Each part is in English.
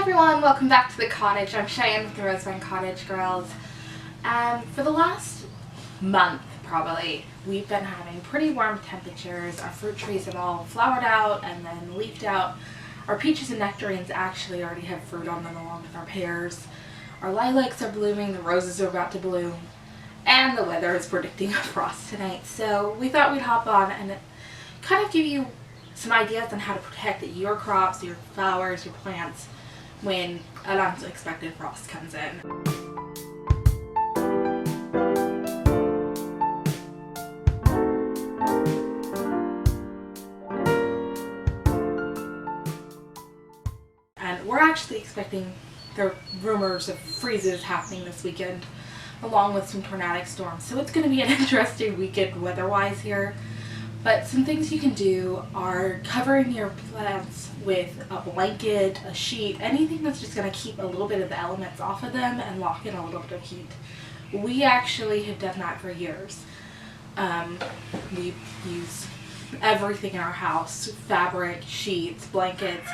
everyone, welcome back to the cottage. I'm Cheyenne with the Rosevine Cottage Girls. For the last month, probably, we've been having pretty warm temperatures. Our fruit trees have all flowered out and then leafed out. Our peaches and nectarines actually already have fruit on them along with our pears. Our lilacs are blooming, the roses are about to bloom, and the weather is predicting a frost tonight. So we thought we'd hop on and kind of give you some ideas on how to protect your crops, your flowers, your plants when an unexpected frost comes in. And we're actually expecting the rumors of freezes happening this weekend along with some tornadic storms. So it's going to be an interesting weekend weather-wise here. But some things you can do are covering your plants with a blanket, a sheet, anything that's just going to keep a little bit of the elements off of them and lock in a little bit of heat. We actually have done that for years. We use everything in our house, fabric, sheets, blankets,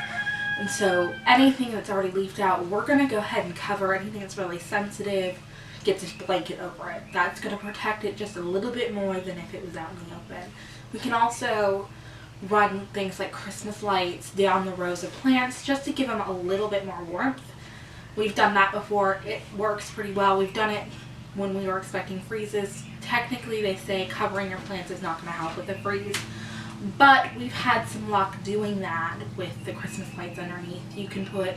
and so anything that's already leafed out, we're going to go ahead and cover anything that's really sensitive, get this blanket over it. That's going to protect it just a little bit more than if it was out in the open. We can also run things like Christmas lights down the rows of plants just to give them a little bit more warmth. We've done that before. It works pretty well. We've done it when we were expecting freezes. Technically, they say covering your plants is not going to help with the freeze, but we've had some luck doing that with the Christmas lights underneath. You can put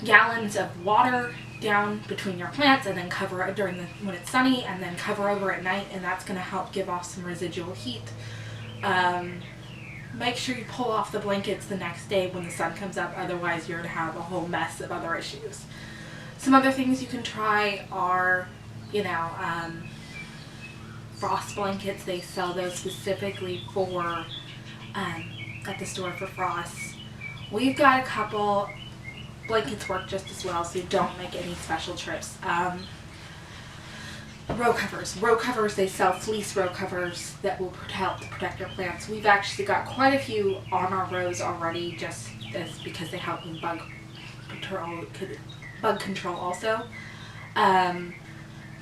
gallons of water down between your plants and then cover it when it's sunny, and then cover over at night, and that's going to help give off some residual heat. Make sure you pull off the blankets the next day when the sun comes up, otherwise you're going to have a whole mess of other issues. Some other things you can try are, frost blankets. They sell those specifically for at the store for frosts. We've got a couple. Blankets work just as well, so you don't make any special trips. Row covers, they sell fleece row covers that will help to protect your plants. We've actually got quite a few on our rows already, just because they help with bug control also.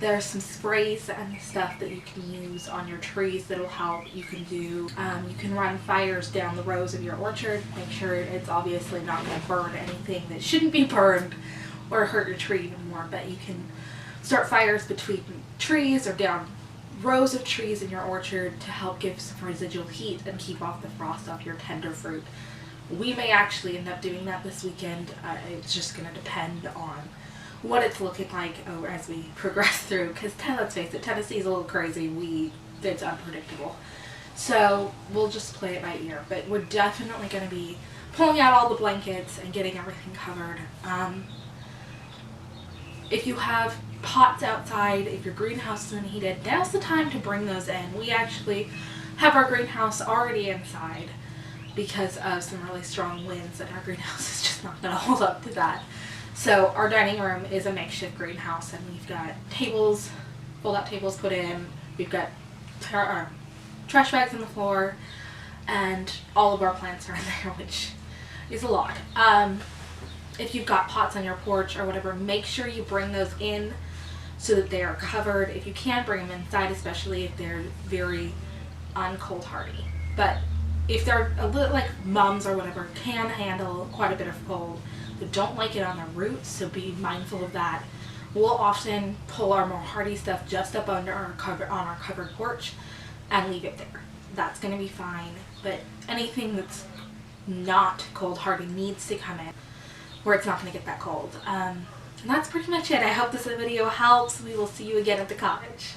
There's some sprays and stuff that you can use on your trees that'll help. You can run fires down the rows of your orchard. Make sure it's obviously not going to burn anything that shouldn't be burned or hurt your tree even more, but you can start fires between trees or down rows of trees in your orchard to help give some residual heat and keep off the frost off your tender fruit. We may actually end up doing that this weekend. It's just going to depend on what it's looking like as we progress through, because let's face it, Tennessee's a little crazy. It's unpredictable. So we'll just play it by ear, but we're definitely going to be pulling out all the blankets and getting everything covered. If you have pots outside, if your greenhouse is unheated, now's the time to bring those in. We actually have our greenhouse already inside because of some really strong winds, and our greenhouse is just not going to hold up to that. So our dining room is a makeshift greenhouse, and we've got tables, fold-out tables put in. We've got trash bags on the floor, and all of our plants are in there, which is a lot. If you've got pots on your porch or whatever, make sure you bring those in so that they are covered. If you can, bring them inside, especially if they're very uncold hardy. But if they're a little like mums or whatever, can handle quite a bit of cold. They don't like it on their roots, so be mindful of that. We'll often pull our more hardy stuff just up under our covered porch and leave it there. That's going to be fine, but anything that's not cold hardy needs to come in where it's not going to get that cold. And that's pretty much it. I hope this video helps. We will see you again at the cottage.